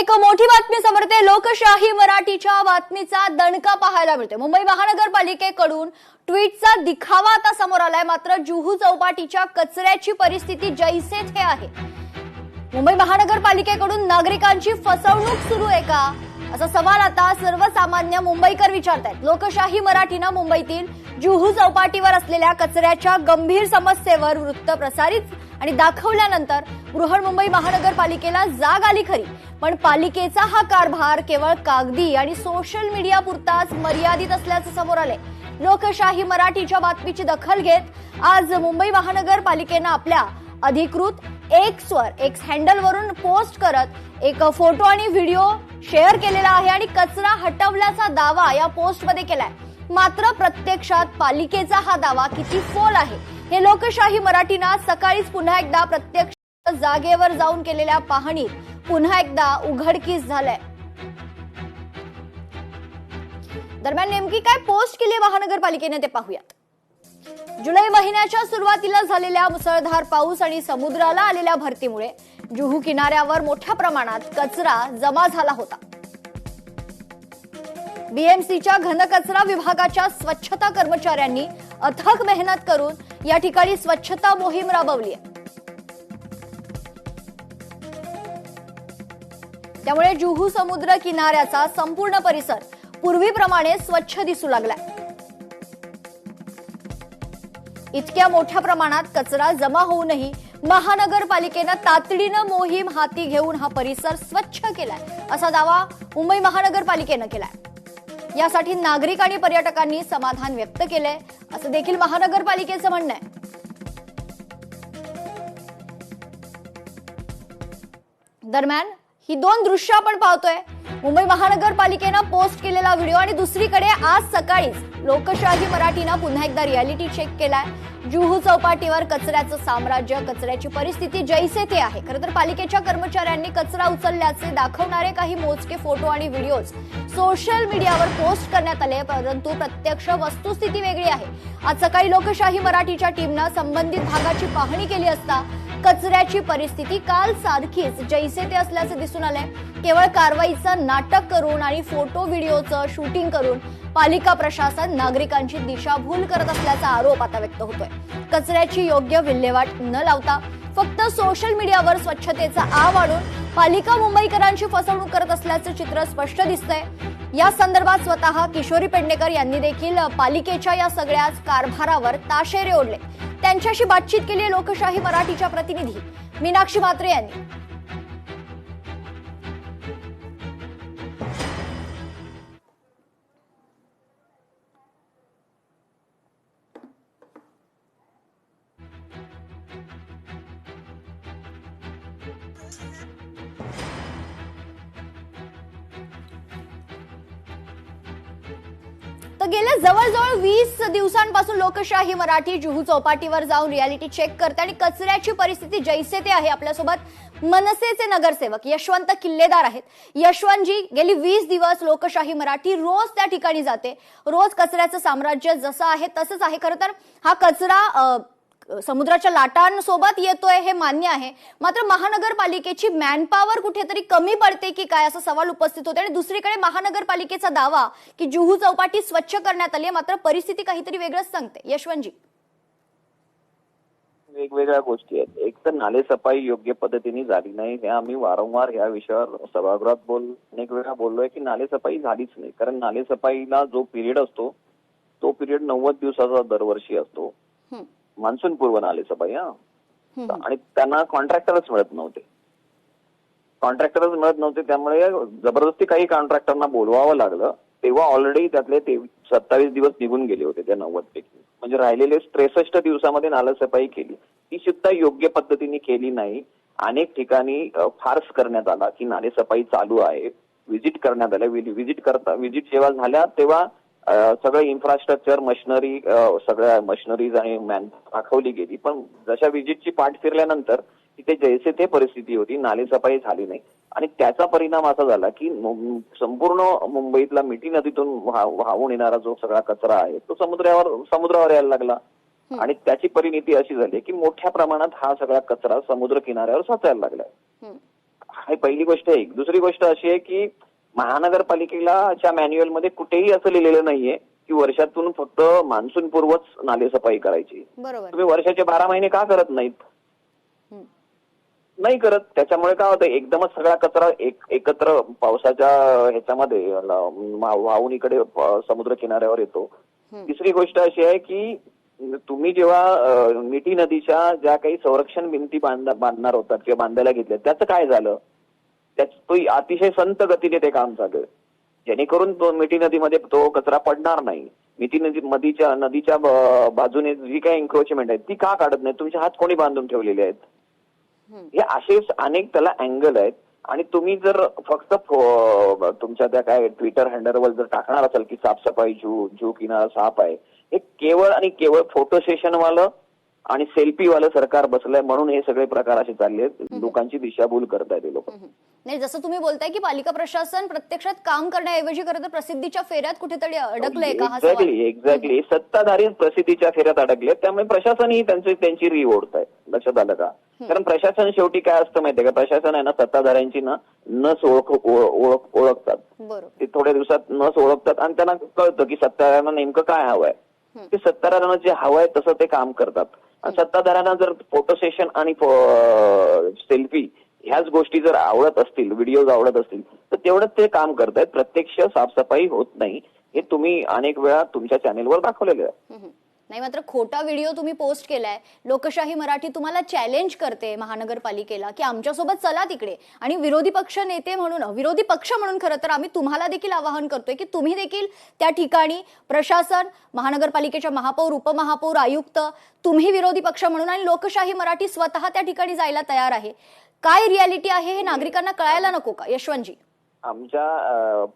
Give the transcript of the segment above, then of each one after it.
एक मोठी बातमी समोर येते। लोकशाही मराठीच्या बातमीचा दणका पाहायला मिळते। मुंबई महानगरपालिकेकडून ट्विटचा दिखावा आता समोर आलाय। मात्र जुहू चौपाटीच्या कचऱ्याची परिस्थिती जैसे थे आहे। मुंबई महानगरपालिकेकडून नागरिकांची फसवणूक सुरू आहे का, असा सवाल आता सर्वसामान्य मुंबईकर विचारतायत। लोकशाही मराठीनं मुंबईतील जुहू चौपाटीवर असलेल्या कचऱ्याच्या गंभीर समस्येवर वृत्त प्रसारित आणि दाखवल्यानंतर बृहन्मुंबई महानगरपालिकेला जाग आली खरी, पण पालिकेचा हा कारभार केवळ कागदी आणि सोशल मीडिया पुरताच मर्यादित असल्याचं समोर आले। लोकशाही मराठीच्या बातमीची दखल घेत आज मुंबई महानगरपालिकेनं आपल्या अधिकृत एक्स हँडलवरून पोस्ट करत एक फोटो आणि व्हिडिओ शेअर केलेला आहे आणि कचरा हटवल्याचा दावा या पोस्टमध्ये केलाय। मात्र प्रत्यक्षात पालिकेचा हा दावा किती फोल आहे हे लोकशाही मराठीनं सकाळीच पुन्हा एकदा प्रत्यक्ष जागेवर जाऊन केलेल्या पाहणीत पुन्हा एकदा उघडकीस झालंय। दरम्यान नेमकी काय पोस्ट केली महानगरपालिकेने ते पाहूयात। जुलै महिन्याच्या सुरुवातीला झालेल्या मुसळधार पाऊस आणि समुद्राला आलेल्या भरतीमुळे जुहू किनाऱ्यावर मोठ्या प्रमाणात कचरा जमा झाला होता। बीएमसीच्या घनकचरा विभागाच्या स्वच्छता कर्मचाऱ्यांनी अथक मेहनत करून या ठिकाणी स्वच्छता मोहीम राबवली आहे। त्यामुळे जुहू समुद्र किनाऱ्याचा संपूर्ण परिसर पूर्वीप्रमाणे स्वच्छ दिसू लागलाय। इतक्या मोठ्या प्रमाणात कचरा जमा होऊनही महानगरपालिकेनं तातडीनं मोहीम हाती घेऊन हा परिसर स्वच्छ केलाय, असा दावा मुंबई महानगरपालिकेनं केलाय। यासाठी नागरिक आणि पर्यटकांनी समाधान व्यक्त केलंय, असं देखील महानगरपालिकेचं म्हणणं आहे। दरम्यान ही दोन दृश्य आपण पाहतोय। मुंबई महानगरपालिकेनं पोस्ट केलेला व्हिडिओ आणि दुसरीकडे आज सकाळीच लोकशाही मराठीनं पुन्हा एकदा रियालिटी चेक केलाय। जुहू चौपाटीवर कचऱ्याचं साम्राज्य, कचऱ्याची परिस्थिती जैसे थे आहे। खरं तर पालिकेच्या कर्मचाऱ्यांनी कचरा उचलल्याचे दाखवणारे काही मोजके फोटो आणि व्हिडिओज सोशल मीडियावर पोस्ट करण्यात आले, परंतु प्रत्यक्ष वस्तुस्थिती वेगळी आहे। आज सकाळी लोकशाही मराठीच्या टीमनं संबंधित भागाची पाहणी केली असता कचऱ्याची परिस्थिती काल सारखीच जैसे थे असल्याचे दिसून आले। केवळ कारवाईचं नाटक करून आणि फोटो व्हिडिओचं शूटिंग करून पालिका प्रशासन नागरिकांची दिशाभूल करत असल्याचा आरोप आता व्यक्त होतोय। कचऱ्याची योग्य विल्हेवाट न लावता फक्त सोशल मीडियावर स्वच्छतेचा आव आणून पालिका मुंबईकरांची फसवणूक करत असल्याचं चित्र स्पष्ट दिसतंय। या संदर्भात स्वतः किशोरी पेडणेकर यांनी देखील पालिकेच्या या सगळ्याच कारभारावर ताशेरे ओढले। त्यांच्याशी बातचीत केली लोकशाही मराठीच्या प्रतिनिधी मीनाक्षी म्हात्रे यांनी। तर गेल्या जवळजवळ 20 दिवसांपासून लोकशाही मराठी जुहू चौपाटीवर जाऊन रियालिटी चेक करते आणि कचऱ्याची परिस्थिती जैसे थे आहे। आपल्यासोबत मनसेचे नगरसेवक यशवंत किल्लेदार आहेत। यशवंतजी, गेली 20 दिवस लोकशाही मराठी रोज त्या ठिकाणी जाते, रोज कचऱ्याचं साम्राज्य जसं आहे तसंच आहे। खरं तर हा कचरा समुद्राच्या लाटांसोबत येतोय हे मान्य आहे, मात्र महानगरपालिकेची मॅनपॉवर कुठेतरी कमी पडते की काय असा सवाल उपस्थित होते। आणि दुसरीकडे महानगरपालिकेचा दावा की जुहू चौपाटी स्वच्छ करण्यात आली, मात्र परिस्थिती काहीतरी वेगळंच सांगते। यशवंतजी, वेगवेगळ्या गोष्टी आहेत। एक तर नाले सफाई योग्य पद्धतीने झाली नाही, हे आम्ही वारंवार या विषयावर सभागृहात अनेक वेळा बोललोय की नाले सफाई झालीच नाही। कारण नाले सफाईला जो पिरियड असतो तो पिरियड 90 दिवसाचा दरवर्षी असतो, मान्सून पूर्व नाले सफाई। आणि त्यांना कॉन्ट्रॅक्टरच मिळत नव्हते, त्यामुळे जबरदस्ती काही कॉन्ट्रॅक्टरना बोलवावं लागलं। तेव्हा ऑलरेडी त्यातले 27 दिवस निघून गेले होते त्या 90 पैकी, म्हणजे राहिलेले 63 दिवसामध्ये नाले सफाई केली, ती सुद्धा योग्य पद्धतीने केली नाही। अनेक ठिकाणी फार्स करण्यात आला की नाले सफाई चालू आहे, व्हिजिट करण्यात आल्या। व्हिजिट जेव्हा झाल्या तेव्हा सगळं इन्फ्रास्ट्रक्चर, मशिनरी, सगळ्या मशिनरीज आणि मॅन दाखवली गेली, पण जशा व्हिजिटची पाठ फिरल्यानंतर तिथे जैसे थे परिस्थिती होती, नाले सफाई झाली नाही। आणि त्याचा परिणाम असा झाला की संपूर्ण मुंबईतला मिठी नदीतून वाहून येणारा जो सगळा कचरा आहे तो समुद्रावर यायला लागला। आणि त्याची परिणिती अशी झाली की मोठ्या प्रमाणात हा सगळा कचरा समुद्र किनाऱ्यावर साचायला लागलाय। ही पहिली गोष्ट आहे. दुसरी गोष्ट अशी आहे की महानगरपालिकेच्या मॅन्युअलमध्ये कुठेही असं लिहिलेलं नाहीये की वर्षातून फक्त मान्सून पूर्वच नालेसफाई करायची. बरोबर. तुम्ही वर्षाचे 12 महिने का करत नाहीत? नाही करत. त्याच्यामुळे काय होतं, एकदमच सगळा कचरा एकत्र पावसाच्या ह्याच्यामध्ये वाहून इकडे समुद्र किनाऱ्यावर येतो. तिसरी गोष्ट अशी आहे की तुम्ही जेव्हा मिठी नदीच्या ज्या काही संरक्षण भिंती बांधणार होतात किंवा बांधायला घेतल्या त्याचं काय झालं? तो अतिशय संत गतीने ते काम चालू आहे, जेणेकरून तो मिठी नदीमध्ये तो कचरा पडणार नाही. मिठी नदीच्या बाजूने जी काही एन्क्रोचमेंट आहे ती का काढत नाही? तुमचे हात कोणी बांधून ठेवलेले आहेत? हे असेच अनेक त्याला अँगल आहेत. आणि तुम्ही जर फक्त तुमच्या त्या काय ट्विटर हँडलवर जर टाकणार असाल की साफसफाई जू किनारा साफ आहे, हे केवळ आणि केवळ फोटो सेशनवालं आणि सेल्फीवालं सरकार बसलंय म्हणून हे सगळे प्रकार असे चालले आहेत. लोकांची दिशाभूल करतायत हे लोक. नाही, जसं तुम्ही बोलताय की पालिका प्रशासन प्रत्यक्षात काम करण्याऐवजी खरं तर प्रसिद्धीच्या फेऱ्यात कुठेतरी अडकलंय का? एक्झॅक्टली. सत्ताधारी प्रसिद्धीच्या फेऱ्यात अडकले, त्यामुळे प्रशासनही त्यांची री ओढताय. लक्षात आलं का? कारण प्रशासन शेवटी काय असतं माहितीये का, प्रशासन आहे ना सत्ताधाऱ्यांची नस ओळखतात. ते थोड्या दिवसात नस ओळखतात आणि त्यांना कळतं की सत्ताधाऱ्यांना नेमकं काय हवंय. ते सत्ताधाऱ्यांना जे हवंय तसं ते काम करतात. आणि सत्ताधाऱ्यांना जर फोटो सेशन आणि सेल्फी ह्याच गोष्टी जर आवडत असतील, व्हिडिओज आवडत असतील तर तेवढंच ते काम करतायत. प्रत्यक्ष साफसफाई होत नाही. हे तुम्ही अनेक वेळा तुमच्या चॅनेलवर दाखवलेलं आहे. नाही, मात्र खोटा व्हिडिओ तुम्ही पोस्ट केलाय. लोकशाही मराठी तुम्हाला चॅलेंज करते महानगरपालिकेला की आमच्यासोबत चला तिकडे. आणि विरोधी पक्ष म्हणून खरं तर आम्ही तुम्हाला देखील आवाहन करतोय की तुम्ही देखील त्या ठिकाणी प्रशासन, महानगरपालिकेच्या महापौर, उपमहापौर, आयुक्त, तुम्ही विरोधी पक्ष म्हणून आणि लोकशाही मराठी स्वतः त्या ठिकाणी जायला तयार आहे. काय रियालिटी आहे हे नागरिकांना कळायला नको का यशवंतजी? आमच्या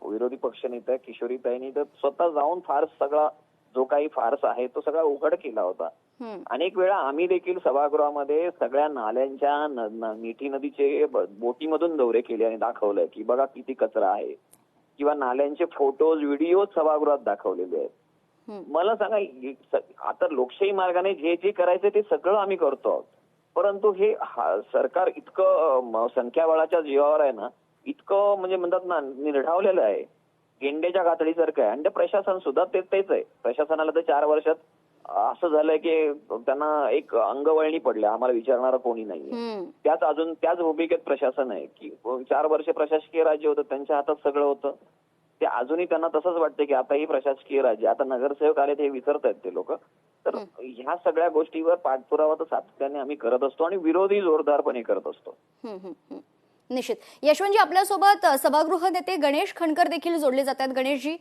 विरोधी पक्षनेत्या किशोरीताईंनी तर स्वतः जाऊन सगळा जो काही फार्स आहे तो सगळा उघड केला होता. अनेक वेळा आम्ही देखील सभागृहामध्ये सगळ्या नाल्यांच्या मिठी नदीचे बोटीमधून दौरे केले आणि दाखवलंय की बघा किती कचरा आहे, किंवा नाल्यांचे फोटोज व्हिडिओ सभागृहात दाखवलेले आहेत. मला सांगा, आता लोकशाही मार्गाने जे जे करायचं ते सगळं आम्ही करतो आहोत, परंतु हे सरकार इतकं संख्याबळाच्या जीवावर आहे ना, इतकं म्हणजे म्हणतात ना निर्ढावलेलं आहे, गेंड्याच्या कातडीसारखं आहे. आणि प्रशासन सुद्धा तेच आहे. प्रशासनाला तर 4 वर्षात असं झालंय की त्यांना एक अंगवळणी पडले, आम्हाला विचारणारा कोणी नाही. त्याच भूमिकेत प्रशासन आहे की 4 वर्ष प्रशासकीय राज्य होतं, त्यांच्या हातात सगळं होतं. ते अजूनही त्यांना तसंच वाटतं की आता ही प्रशासकीय राज्य, आता नगरसेवक आले ते विसरतायत ते लोक. तर ह्या सगळ्या गोष्टीवर पाठपुरावा तर सातत्याने आम्ही करत असतो आणि विरोधी जोरदारपणे करत असतो. निश्चित. यशवंतजी, आपल्यासोबत सभागृह नेते गणेश खणकर देखील जोडले जातात. गणेशजी,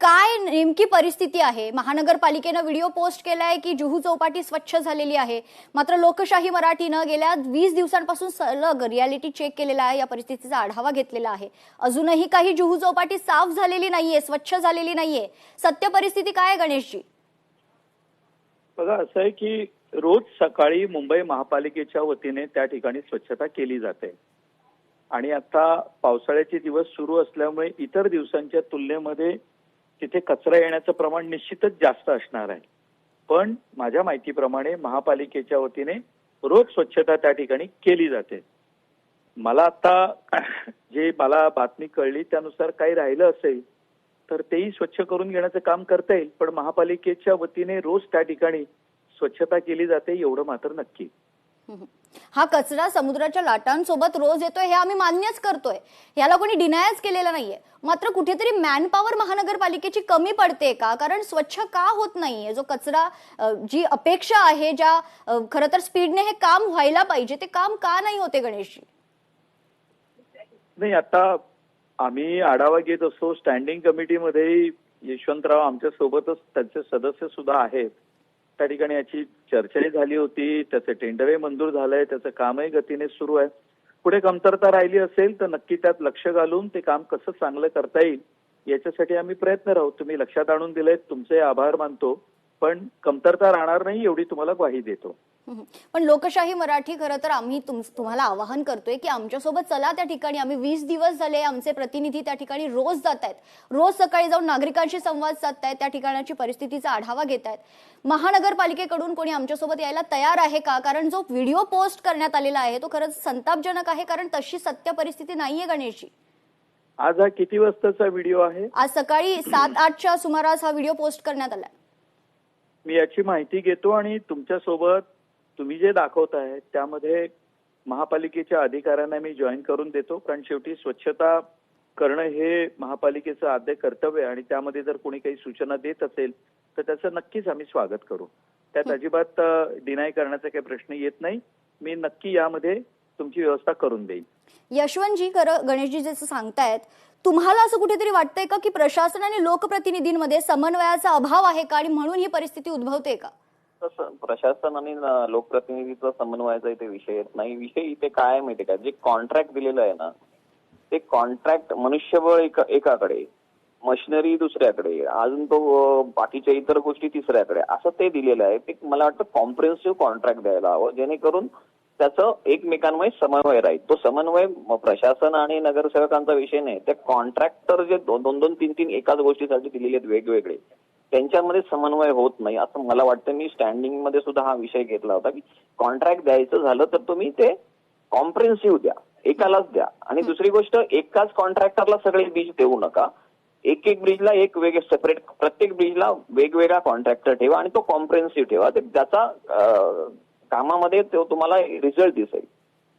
काय नेमकी परिस्थिती आहे? महानगरपालिकेनं व्हिडिओ पोस्ट केलाय की जुहू चौपाटी स्वच्छ झालेली आहे, मात्र लोकशाही मराठीनं गेल्या 20 दिवसांपासून सलग रियालिटी चेक केलेला आहे, या परिस्थितीचा आढावा घेतलेला आहे. अजूनही काही जुहू चौपाटी साफ झालेली नाहीये, स्वच्छ झालेली नाहीये. सत्य परिस्थिती काय आहे गणेशजी? बघा, असं आहे की रोज सकाळी मुंबई महापालिकेच्या वतीने त्या ठिकाणी स्वच्छता केली जाते. आणि आता पावसाळ्याचे दिवस सुरू असल्यामुळे इतर दिवसांच्या तुलनेमध्ये तिथे कचरा येण्याचं प्रमाण निश्चितच जास्त असणार आहे. पण माझ्या माहितीप्रमाणे महापालिकेच्या वतीने रोज स्वच्छता त्या ठिकाणी केली जाते. मला आता मला बातमी कळली त्यानुसार काही राहिलं असेल तर तेही स्वच्छ करून घेण्याचं काम करता येईल. पण महापालिकेच्या वतीने रोज त्या ठिकाणी स्वच्छता केली जाते एवढं मात्र नक्की. हा कचरा समुद्राच्या लाटांसोबत रोज येतोय हे आम्ही मान्यच करतोय, याला कोणी डिनायच केलेलं नाहीये. मात्र कुठेतरी मॅनपॉवर महानगरपालिकेची कमी पडते का? कारण स्वच्छ का होत नाहीये? जो कचरा, जी अपेक्षा आहे, ज्या खरं तर स्पीडने हे काम व्हायला पाहिजे ते काम का नाही होते गणेशजी? नाही, आता आम्ही आढावा घेत असतो. स्टँडिंग कमिटीमध्ये यशवंतराव आमच्या सोबतच त्यांचे सदस्य सुद्धा आहेत. त्या ठिकाणी याची चर्चाही झाली होती, त्याचं टेंडरही मंजूर झालंय, त्याचं कामही गतीने सुरू आहे. पुढे कमतरता राहिली असेल तर नक्की त्यात लक्ष घालून ते काम कसं चांगलं करता येईल याच्यासाठी आम्ही प्रयत्न राहू. तुम्ही लक्षात आणून दिलेत, तुमचे आभार मानतो. पण कमतरता राहणार नाही एवढी तुम्हाला ग्वाही देतो. पण लोकशाही मराठी खरं तर आम्ही तुम्हाला आवाहन करतोय की आमच्यासोबत चला त्या ठिकाणी. आम्ही 20 दिवस झाले, आमचे प्रतिनिधी त्या ठिकाणी रोज जात आहेत, रोज सकाळी जाऊन नागरिकांशी संवाद साधतायत, त्या ठिकाणाची परिस्थितीचा आढावा घेत आहेत. महानगरपालिकेकडून कोणी आमच्यासोबत यायला तयार आहे का? कारण जो व्हिडिओ पोस्ट करण्यात आलेला आहे तो खरंच संतापजनक आहे, कारण तशी सत्य परिस्थिती नाहीये गणेशजी. आज हा किती वाजताचा व्हिडिओ आहे? आज सकाळी 7-8च्या सुमारास हा व्हिडिओ पोस्ट करण्यात आला. मी याची माहिती घेतो आणि तुमच्या सोबत तुम्ही जे दाखवताय त्यामध्ये महापालिकेच्या अधिकाऱ्यांना मी जॉईन करून देतो, कारण शेवटी स्वच्छता करणं हे महापालिकेचं आद्य कर्तव्य आहे आणि त्यामध्ये जर कोणी काही सूचना देत असेल तर त्याचं नक्कीच आम्ही स्वागत करू. त्यात अजिबात डिनाय करण्याचा काही प्रश्न येत नाही. मी नक्की यामध्ये तुमची व्यवस्था करून देईन. यशवंतजी, गणेशजी जसं सांगतायत, तुम्हाला असं कुठेतरी वाटतंय का की प्रशासन आणि लोकप्रतिनिधींमध्ये समन्वयाचा अभाव आहे का आणि म्हणून ही परिस्थिती उद्भवते का? तसं प्रशासन आणि लोकप्रतिनिधीचा समन्वयाचा इथे विषय येत नाही. विषय इथे काय आहे माहितीये का, जे कॉन्ट्रॅक्ट दिलेलं आहे ना, ते कॉन्ट्रॅक्ट मनुष्यबळ एकाकडे, मशिनरी दुसऱ्याकडे, अजून तो बाकीच्या इतर गोष्टी तिसऱ्याकडे, असं ते दिलेलं आहे. ते मला वाटतं कॉम्प्रिहेन्सिव्ह कॉन्ट्रॅक्ट द्यायला हवं, जेणेकरून त्याचं एकमेकांमध्ये समन्वय राहील. तो समन्वय प्रशासन आणि नगरसेवकांचा विषय नाही, ते कॉन्ट्रॅक्टर जे 2-2, 3-3 एकाच गोष्टीसाठी दिलेले आहेत वेगवेगळे, त्यांच्यामध्ये समन्वय होत नाही असं मला वाटतं. मी स्टँडिंग मध्ये सुद्धा हा विषय घेतला होता की कॉन्ट्रॅक्ट द्यायचं झालं तर तुम्ही ते कॉम्प्रिहेन्सिव्ह द्या, एकालाच द्या. आणि दुसरी गोष्ट, एकाच कॉन्ट्रॅक्टरला सगळे ब्रिज देऊ नका. एक ब्रिजला एक वेगळे सेपरेट, प्रत्येक ब्रिजला वेगवेगळा कॉन्ट्रॅक्टर ठेवा आणि तो कॉम्प्रिहेन्सिव्ह ठेवा. ते त्याचा कामामध्ये तो तुम्हाला रिझल्ट दिसेल.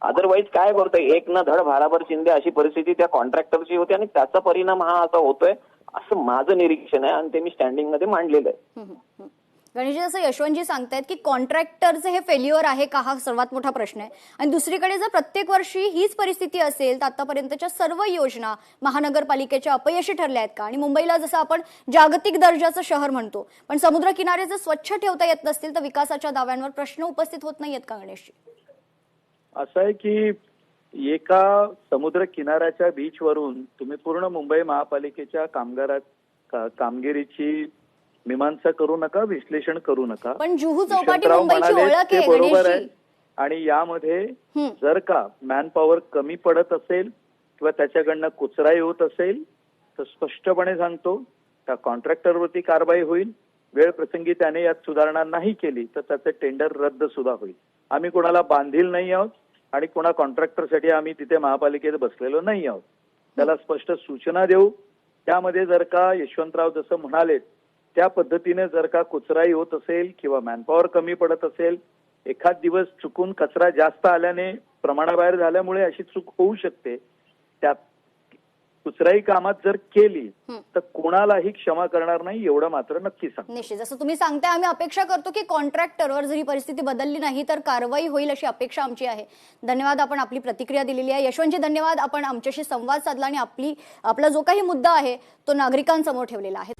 अदरवाईज काय करतोय, एक ना धड भाराभर शिंदे अशी परिस्थिती त्या कॉन्ट्रॅक्टरची होते आणि त्याचा परिणाम हा असा होतोय असं माझं निरीक्षण आहे आणि ते मी स्टँडिंग मध्ये मांडलेलं आहे. गणेशजी, जसं यशवंतजी सांगतायत की कॉन्ट्रॅक्टरचं हे फेल्युअर आहे का, हा सर्वात मोठा प्रश्न आहे. आणि दुसरीकडे जर प्रत्येक वर्षी हीच परिस्थिती असेल तर आतापर्यंतच्या सर्व योजना महानगरपालिकेच्या अपयशी ठरल्या आहेत का? आणि मुंबईला जसं आपण जागतिक दर्जाचं शहर म्हणतो, पण समुद्र किनारे जर स्वच्छ ठेवता येत नसतील तर विकासाच्या दाव्यांवर प्रश्न उपस्थित होत नाहीयेत का गणेशजी? असं आहे की एका समुद्र किनाऱ्याच्या बीचवरून तुम्ही पूर्ण मुंबई महापालिकेच्या कामगिरीची मीमांसा करू नका, विश्लेषण करू नका. पण जुहू चौपाटी यशवंतराव मुंबईची म्हणाले ओळख ते आहे बरोबर आहे. गणेशजी. आणि यामध्ये जर का मॅनपॉवर कमी पडत असेल किंवा त्याच्याकडनं कुचराई होत असेल तर स्पष्टपणे सांगतो त्या कॉन्ट्रॅक्टरवरती कारवाई होईल. वेळ प्रसंगी त्याने यात सुधारणा नाही केली तर त्याचं टेंडर रद्द सुद्धा होईल. आम्ही कोणाला बांधील नाही आहोत आणि कोणा कॉन्ट्रॅक्टरसाठी आम्ही तिथे महापालिकेत बसलेलो नाही आहोत. त्याला स्पष्ट सूचना देऊ. त्यामध्ये जर का यशवंतराव जसं म्हणाले त्या पद्धतीने जर का कुचराई होत असेल किंवा मॅनपॉवर कमी पडत असेल, एखाद दिवस चुकून कचरा जास्त आल्याने प्रमाणाबाहेर झाल्यामुळे अशी चूक होऊ शकते, त्या कुचराई कामात जर केली तर कोणालाही क्षमा करणार नाही, एवढं मात्र नक्की सांग. निश्चित, जसं तुम्ही सांगताय, आम्ही अपेक्षा करतो की कॉन्ट्रॅक्टरवर जर ही परिस्थिती बदलली नाही तर कारवाई होईल अशी अपेक्षा आमची आहे. धन्यवाद, आपण आपली प्रतिक्रिया दिलेली आहे. यशवंतजी, धन्यवाद, आपण आमच्याशी संवाद साधला आणि आपला जो काही मुद्दा आहे तो नागरिकांसमोर ठेवलेला आहे.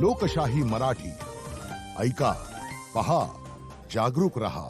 लोकशाही मराठी ऐका, पहा, जागरूक रहा.